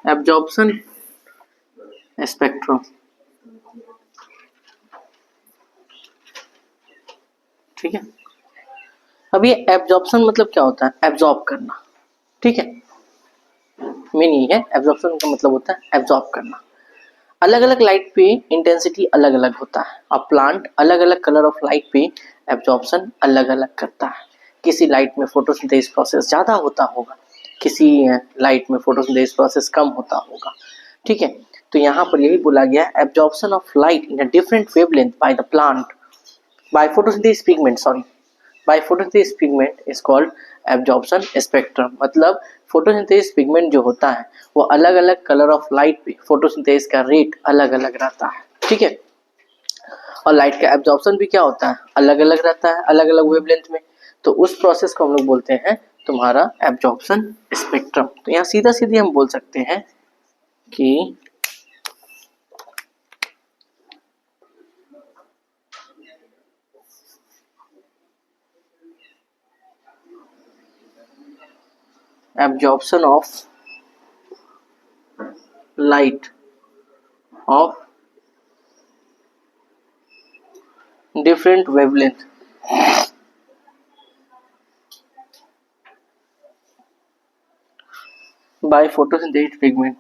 Absorption spectrum. ठीक है, अब ये एब्जॉर्प्शन मतलब क्या होता है? एब्जॉर्ब करना। ठीक है, मीनिंग है एब्जॉर्प्शन का मतलब होता है एब्जॉर्ब करना। अलग अलग लाइट पे इंटेंसिटी अलग अलग होता है और प्लांट अलग अलग कलर ऑफ लाइट पे एब्जॉर्प्शन अलग अलग करता है। किसी लाइट में फोटोसिंथेसिस प्रोसेस ज़्यादा होता होगा, किसी लाइट में फोटोसिंथेसिस प्रोसेस कम होता होगा। ठीक है, तो यहाँ पर यही बोला गया है absorption of light in a different wavelength by the plant by photosynthesis pigment, sorry by photosynthesis pigment is called absorption spectrum. मतलब फोटोसिंथेसिस पिगमेंट जो होता है वो अलग अलग कलर ऑफ लाइट पे फोटोसिंथेसिस का रेट अलग अलग रहता है। ठीक है, और लाइट का एब्जॉर्प्शन भी क्या होता है? अलग अलग रहता है, अलग अलग वेवलेंथ में। तो उस प्रोसेस को हम लोग बोलते हैं तुम्हारा एब्जॉर्प्शन स्पेक्ट्रम। तो यहाँ सीधा सीधी हम बोल सकते हैं कि absorption of light of different wavelength by photosynthetic pigment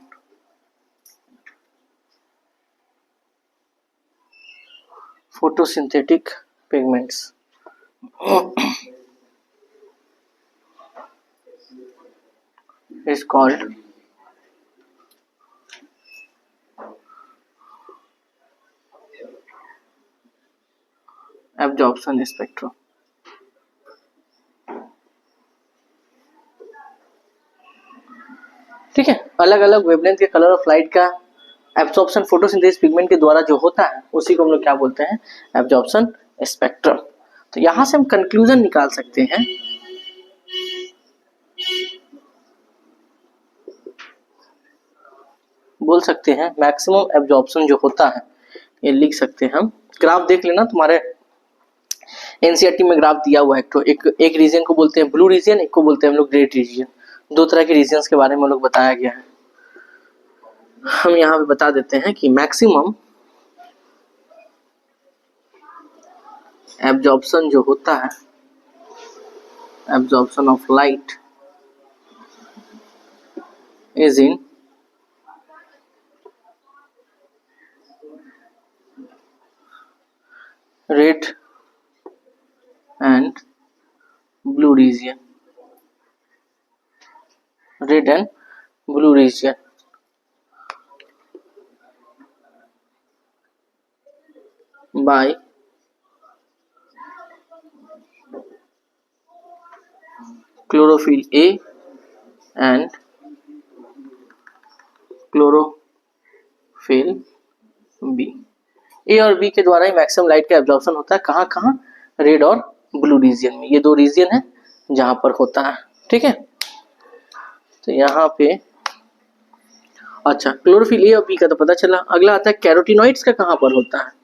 photosynthetic pigments is called absorption spectrum। ठीक है, अलग अलग वेवलेंथ के कलर ऑफ लाइट का एब्जॉर्प्शन फोटोसिंथेसिस पिगमेंट के द्वारा जो होता है उसी को हम लोग क्या बोलते हैं? Absorption spectrum. तो यहां से हम कंक्लूजन निकाल सकते हैं बोल सकते हैं मैक्सिमम एब्जॉर्प्शन जो होता है ये लिख सकते हैं हम। ग्राफ देख लेना, तुम्हारे एनसीईआरटी में ग्राफ दिया हुआ है। तो एक रीजन को बोलते हैं ब्लू रीजन, एक को बोलते हैं हम लोग रेड रीजन। दो तरह के रीजन्स के बारे में हम लोग बताया गया है। हम यहाँ पे बता देते हैं कि मैक्सिमम एब्जॉर्प्शन जो होता है, absorption of light is in red and blue region, red and blue region by chlorophyll A and chlorophyll B। A और बी के द्वारा ही मैक्सिमम लाइट का एब्जॉर्प्शन होता है। कहाँ कहाँ? रेड और ब्लू रीजन में। ये दो रीजन है जहां पर होता है। ठीक है, तो यहाँ पे अच्छा क्लोरोफिल ए और बी का तो पता चला। अगला आता है कैरोटिनॉइड्स का कहाँ पर होता है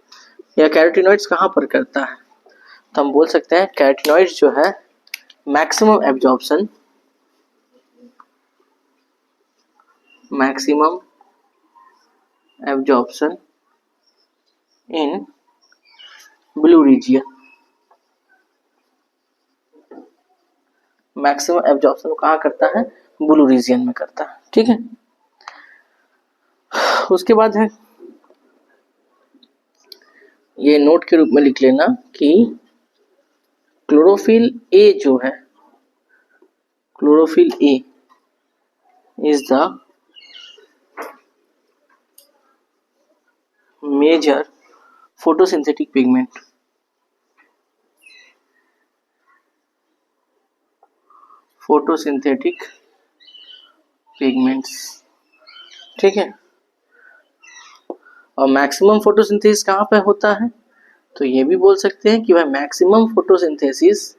या कैरोटिनॉइड्स कहाँ पर करता है? तो हम बोल सकते हैं कैरोटिनॉइड्स जो है maximum absorption in blue region. Maximum absorption कहाँ करता है? ब्लू रीजन में करता है। ठीक है, उसके बाद है ये नोट के रूप में लिख लेना कि क्लोरोफिल ए जो है, chlorophyll A is the major photosynthetic pigment. Photosynthetic pigments. ठीक है, और मैक्सिमम फोटोसिंथेसिस कहाँ पे होता है? तो ये भी बोल सकते हैं कि भाई मैक्सिमम फोटोसिंथेसिस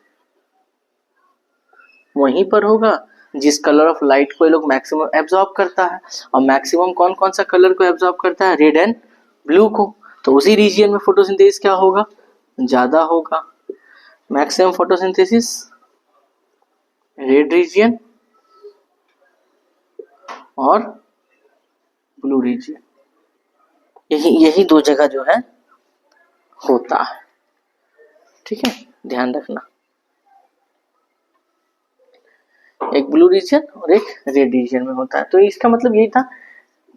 वहीं पर होगा जिस कलर ऑफ लाइट को ये लोग मैक्सिमम एब्जॉर्ब करता है। और मैक्सिमम कौन कौन सा कलर को एब्जॉर्ब करता है? रेड एंड ब्लू को। तो उसी रीजन में फोटोसिंथेसिस क्या होगा? ज्यादा होगा। मैक्सिमम फोटोसिंथेसिस रेड रीजन और ब्लू रीजन, यही यही दो जगह जो है होता है। ठीक है, ध्यान रखना, एक ब्लू रीजन और एक रेड रीजन में होता है। तो इसका मतलब यही था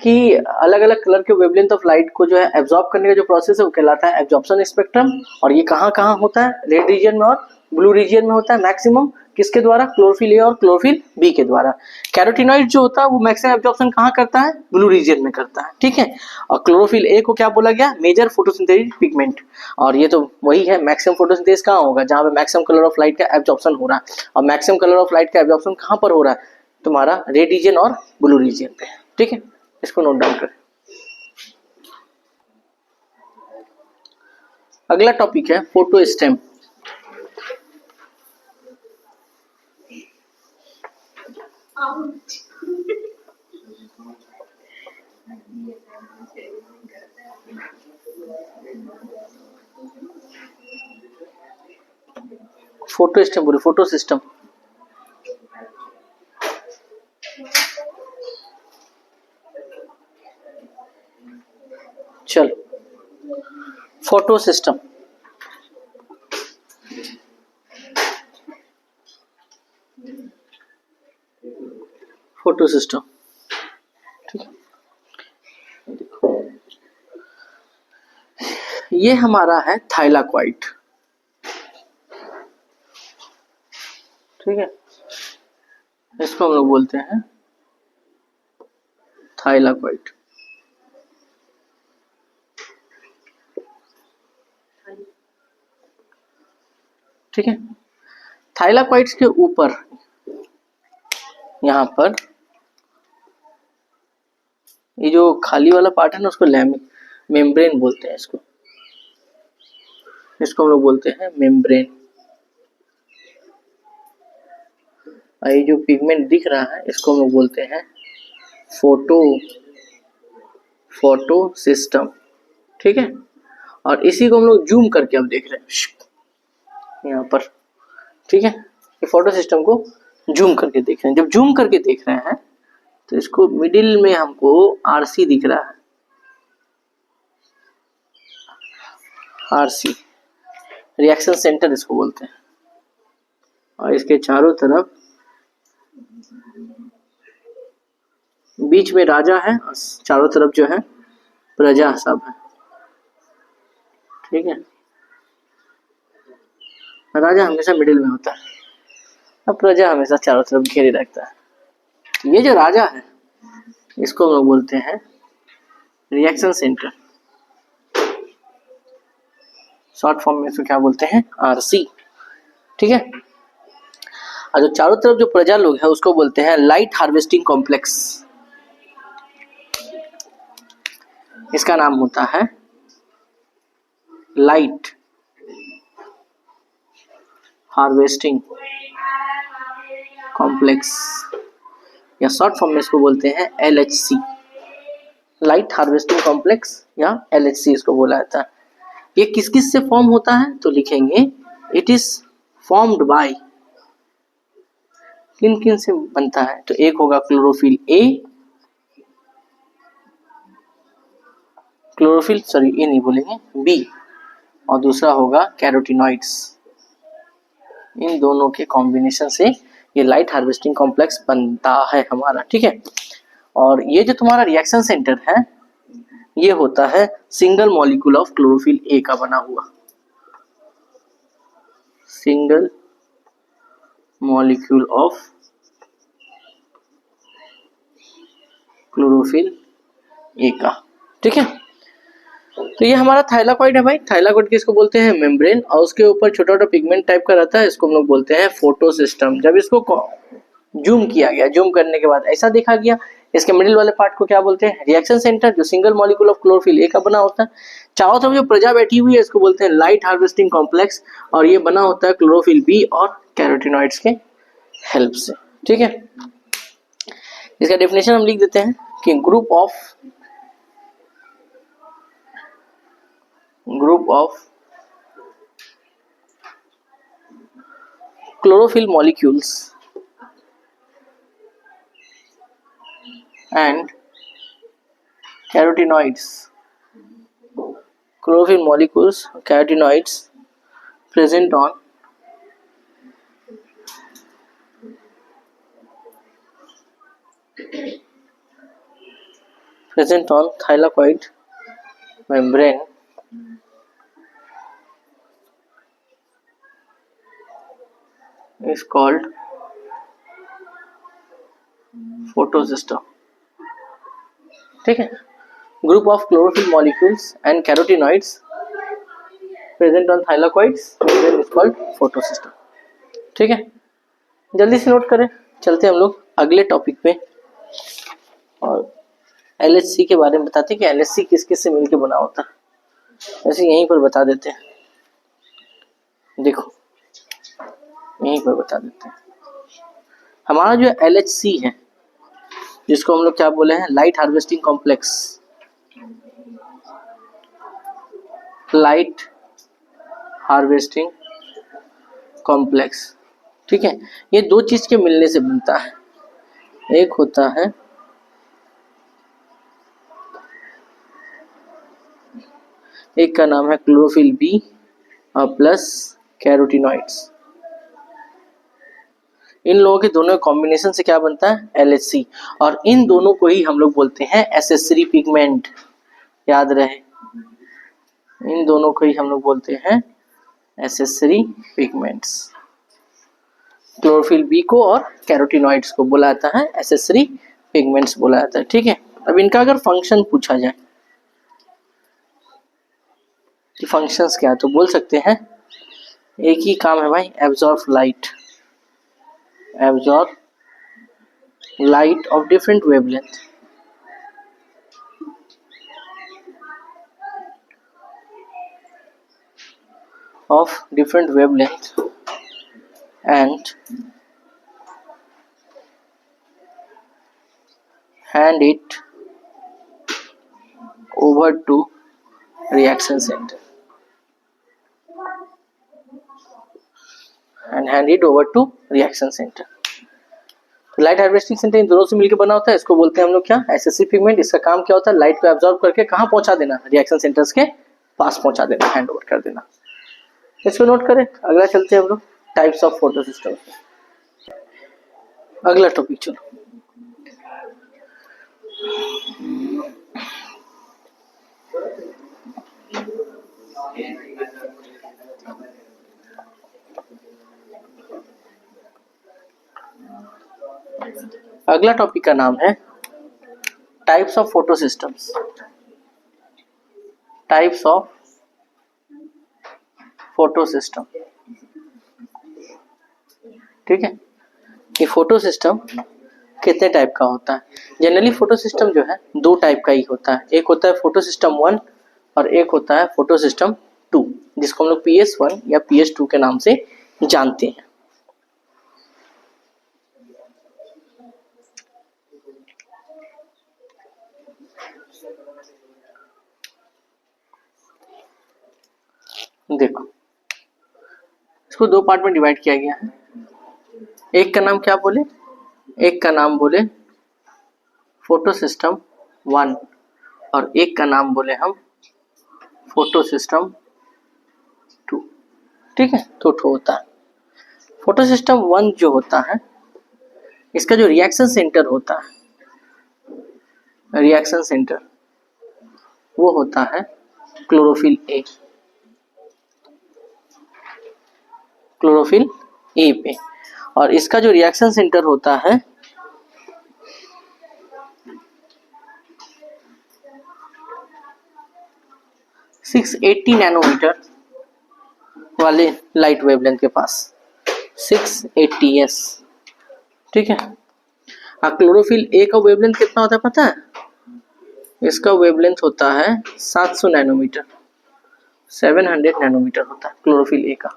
कि अलग अलग कलर के वेवलेंथ ऑफ लाइट को जो है एब्जॉर्ब करने का जो प्रोसेस है वो कहलाता है एब्जॉर्प्शन स्पेक्ट्रम। और ये कहाँ कहाँ होता है, रेड रीजन में और ब्लू रीजन में होता है मैक्सिमम। किसके द्वारा, क्लोरोफिल ए और क्लोरोफिल बी के द्वारा। कैरोटीनॉइड जो होता है वो मैक्सिमम एब्जॉर्प्शन कहाँ करता है, ब्लू रीजन में करता है। ठीक है, और क्लोरोफिल ए को क्या बोला गया, मेजर फोटोसिंथेटिक पिगमेंट। और ये तो वही है, मैक्सिमम फोटोसिंथेसिस कहाँ होगा, जहाँ पे मैक्सिमम कलर ऑफ लाइट का एब्जॉर्प्शन हो रहा है। और मैक्सिमम कलर ऑफ लाइट का एब्जॉर्प्शन कहाँ पर हो रहा है, तुम्हारा रेड रीजन और ब्लू रीजन पे। ठीक है, इसको नोट डाउन करें। अगला टॉपिक है फोटो स्टेम। फोटो स्टेम बोले, फोटो सिस्टम। चल, फोटो सिस्टम, फोटो सिस्टम। ठीक है, ये हमारा है थाइलाकॉइड। ठीक है, इसको हम लोग बोलते हैं थाइलाकॉइड। ठीक है, थाइलाकॉइड्स के ऊपर यहाँ पर ये जो खाली वाला पार्ट है ना, उसको मेम्ब्रेन बोलते हैं। इसको हम लोग बोलते हैं मेम्ब्रेन। और ये जो पिगमेंट दिख रहा है इसको हम लोग बोलते हैं फोटो सिस्टम। ठीक है, और इसी को हम लोग जूम करके अब देख रहे हैं यहाँ पर। ठीक है, ये फोटो सिस्टम को जूम करके देख रहे हैं। जब जूम करके देख रहे हैं तो इसको मिडिल में हमको आरसी दिख रहा है, आरसी रिएक्शन सेंटर इसको बोलते हैं। और इसके चारों तरफ बीच में राजा है और चारों तरफ जो है प्रजा सब है। ठीक है, राजा हमेशा मिडिल में होता है, अब प्रजा हमेशा चारों तरफ घेरे रखता है। ये जो राजा है इसको हम लोग बोलते हैं रिएक्शन सेंटर, शॉर्ट फॉर्म में इसको क्या बोलते हैं, आरसी। ठीक है, और जो चारों तरफ जो प्रजा लोग है उसको बोलते हैं लाइट हार्वेस्टिंग कॉम्प्लेक्स। इसका नाम होता है लाइट हार्वेस्टिंग कॉम्प्लेक्स, या शॉर्ट फॉर्म में इसको बोलते हैं LHC, लाइट हार्वेस्टिंग कॉम्प्लेक्स या LHC इसको बोला जाता है। ये किस किस से फॉर्म होता है, तो लिखेंगे इट इज फॉर्म्ड बाय, किन किन से बनता है, तो एक होगा क्लोरोफिल ए, ए नहीं बोलेंगे, बी, और दूसरा होगा कैरोटीनॉइड्स। इन दोनों के कॉम्बिनेशन से ये लाइट हार्वेस्टिंग कॉम्प्लेक्स बनता है हमारा। ठीक है, और ये जो तुम्हारा रिएक्शन सेंटर है ये होता है single molecule of chlorophyll A का बना हुआ, single molecule of chlorophyll A का। ठीक है, तो ये हमारा थाइलाकॉइड है भाई। थाइलाकॉइड किसको बोलते हैं, मेम्ब्रेन, और उसके ऊपर छोटा छोटा पिगमेंट टाइप का रहता है, इसको हम लोग बोलते हैं फोटो सिस्टम। जब इसको जूम किया गया, जूम करने के बाद ऐसा देखा गया, इसके मिडिल वाले पार्ट को क्या बोलते हैं, रिएक्शन सेंटर, जो single molecule of chlorophyll A का बना होता है। चारों तरफ जो प्रजा बैठी हुई है इसको बोलते हैं लाइट हार्वेस्टिंग कॉम्प्लेक्स, और ये बना होता है क्लोरोफिल बी और कैरोटीनॉइड्स के हेल्प से। ठीक है, इसका डेफिनेशन हम लिख देते हैं कि group of chlorophyll molecules and carotenoids. Chlorophyll molecules, carotenoids present on thylakoid membrane is called photosystem. ठीक है, group of chlorophyll molecules and carotenoids present on thylakoids membrane is called photosystem. ठीक है, जल्दी से नोट करें, चलते हम लोग अगले टॉपिक पे और LHC के बारे में बताते हैं कि LHC किस किस से मिलकर बना होता है। ऐसे यहीं पर बता देते हैं, देखो यहीं पर बता देते हैं। हमारा जो LHC है, जिसको हम लोग क्या बोले हैं, light harvesting complex, light harvesting complex. ठीक है, ये दो चीज के मिलने से बनता है। एक होता है एक का नाम है क्लोरोफिल बी और प्लस कैरोटिनॉइड्स। इन लोगों के दोनों कॉम्बिनेशन से क्या बनता है, LHC। और इन दोनों को ही हम लोग बोलते हैं एसेसरी पिगमेंट। याद रहे, इन दोनों को ही हम लोग बोलते हैं एसेसरी पिगमेंट्स। क्लोरोफिल बी को और कैरोटिनॉइड्स को बोला जाता है एसेसरी पिगमेंट्स बोला जाता है। ठीक है, अब इनका अगर फंक्शन पूछा जाए कि फंक्शंस क्या है, तो बोल सकते हैं एक ही काम है भाई, absorb light of different wavelength and hand it over to reaction center तो लाइट हार्वेस्टिंग सेंटर इन दोनों से मिलकर बना होता है। इसको बोलते हैं हम लोग क्या, एसेसरी पिगमेंट। इसका काम क्या होता है, लाइट को एब्जॉर्ब करके कहाँ पहुंचा देना, रिएक्शन सेंटर्स के पास पहुंचा देना, हैंड ओवर कर देना। इसको नोट करें। अगला चलते हैं हम लोग टाइप्स ऑफ फोटो सिस्टम। अगला टॉपिक चलो, अगला टॉपिक का नाम है types of photo systems. Types of photo system. ठीक है, ये फोटो सिस्टम कितने टाइप का होता है। जनरली फोटो सिस्टम जो है दो टाइप का ही होता है। एक होता है फोटो सिस्टम 1 और एक होता है फोटो सिस्टम 2, जिसको हम लोग PS1 या PS2 के नाम से जानते हैं। देखो, इसको दो पार्ट में डिवाइड किया गया है। एक का नाम क्या बोले, एक का नाम बोले फोटो सिस्टम 1 और एक का नाम बोले हम फोटो सिस्टम 2। ठीक है, तो होता है फोटो सिस्टम 1 जो होता है, इसका जो रिएक्शन सेंटर होता है, रिएक्शन सेंटर वो होता है क्लोरोफिल ए, क्लोरोफिल ए पे। और इसका जो रिएक्शन सेंटर होता है 680 नैनोमीटर वाले लाइट वेवलेंथ के पास, 680s। ठीक है, क्लोरोफिल ए का वेवलेंथ कितना होता है पता है, इसका वेवलेंथ होता है 700 नैनोमीटर, 700 नैनोमीटर होता है क्लोरोफिल ए का।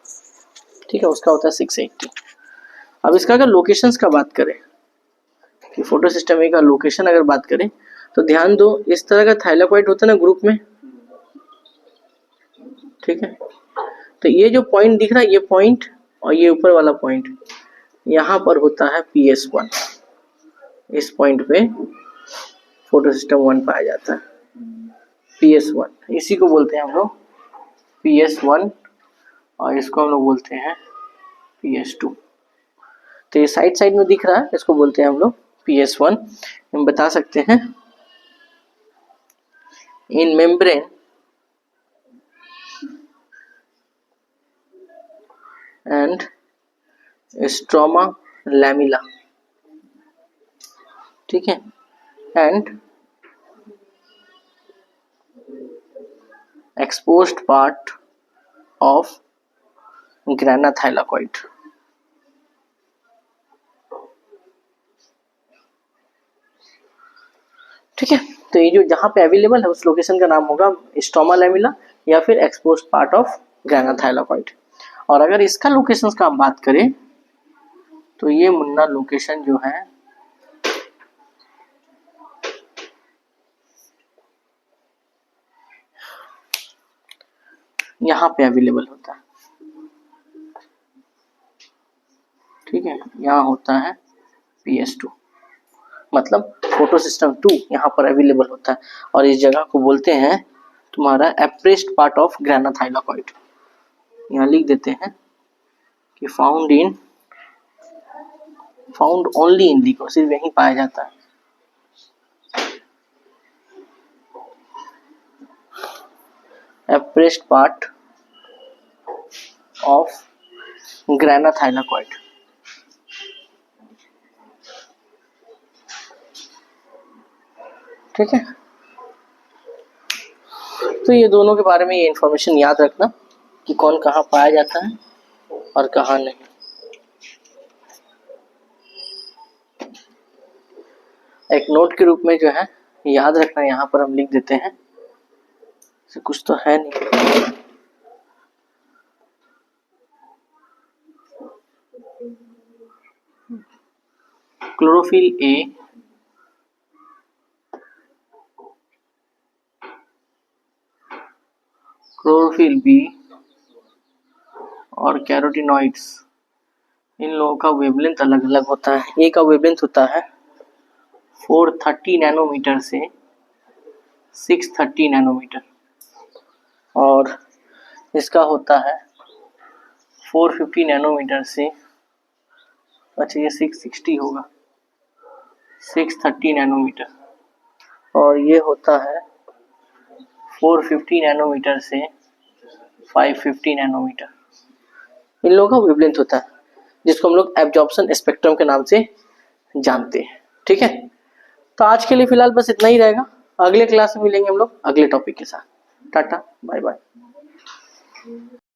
ठीक है, उसका होता है 680। अब इसका अगर लोकेशंस का बात करें कि फोटो सिस्टम ए का लोकेशन अगर बात करें, तो ध्यान दो, इस तरह का थाइलाकोइड होता है ना ग्रुप में। ठीक है, तो ये जो पॉइंट दिख रहा है, ये पॉइंट और ये ऊपर वाला पॉइंट, यहाँ पर होता है PS1। इस पॉइंट पे फोटो सिस्टम 1 पाया जाता है, PS1। इसी को बोलते हैं हम लोग PS1 और इसको हम लोग बोलते हैं PS2। तो ये साइड साइड में दिख रहा है, इसको बोलते हैं हम लोग PS1। हम बता सकते हैं इन मेम्ब्रेन एंड स्ट्रोमा लैमिला, ठीक है, and exposed part of grana thylakoid। ठीक है, तो ये जो जहां पे अवेलेबल है उस लोकेशन का नाम होगा स्ट्रोमा लैमिला या फिर एक्सपोज्ड पार्ट ऑफ ग्राना थाइलाकॉइड। और अगर इसका लोकेशन का हम बात करें तो ये मुन्ना लोकेशन जो है यहाँ पे अवेलेबल होता है, ठीक है, यहाँ होता है PS2, मतलब फोटो सिस्टम 2 यहाँ पर अवेलेबल होता है। और इस जगह को बोलते हैं तुम्हारा एप्रेस्ड पार्ट ऑफ ग्राना थाइलाकॉइड। यहाँ लिख देते हैं कि फाउंड ओनली इन लीको, सिर्फ यहीं पाया जाता है। एप्रेस्ड पार्ट ऑफ ग्राना थाइलाकॉइड, ठीक है। तो ये दोनों के बारे में ये इंफॉर्मेशन याद रखना कि कौन कहाँ पाया जाता है और कहाँ नहीं। एक नोट के रूप में जो है याद रखना, यहाँ पर हम लिख देते हैं, कुछ तो है नहीं, क्लोरोफिल ए, क्लोरोफिल बी और कैरोटिनॉइड्स, इन लोगों का वेवलेंथ अलग अलग होता है। ए का वेवलेंथ होता है 430 नैनोमीटर से 630 नैनोमीटर और इसका होता है 450 नैनोमीटर से, अच्छा ये 660 होगा, 630 नैनोमीटर और ये होता है 450 नैनोमीटर से 550 नैनोमीटर। इन लोगों का वेवलेंथ होता है जिसको हम लोग एब्जॉर्प्शन स्पेक्ट्रम के नाम से जानते हैं, ठीक है। तो आज के लिए फिलहाल बस इतना ही रहेगा, अगले क्लास में मिलेंगे हम लोग अगले टॉपिक के साथ। Tata bye bye.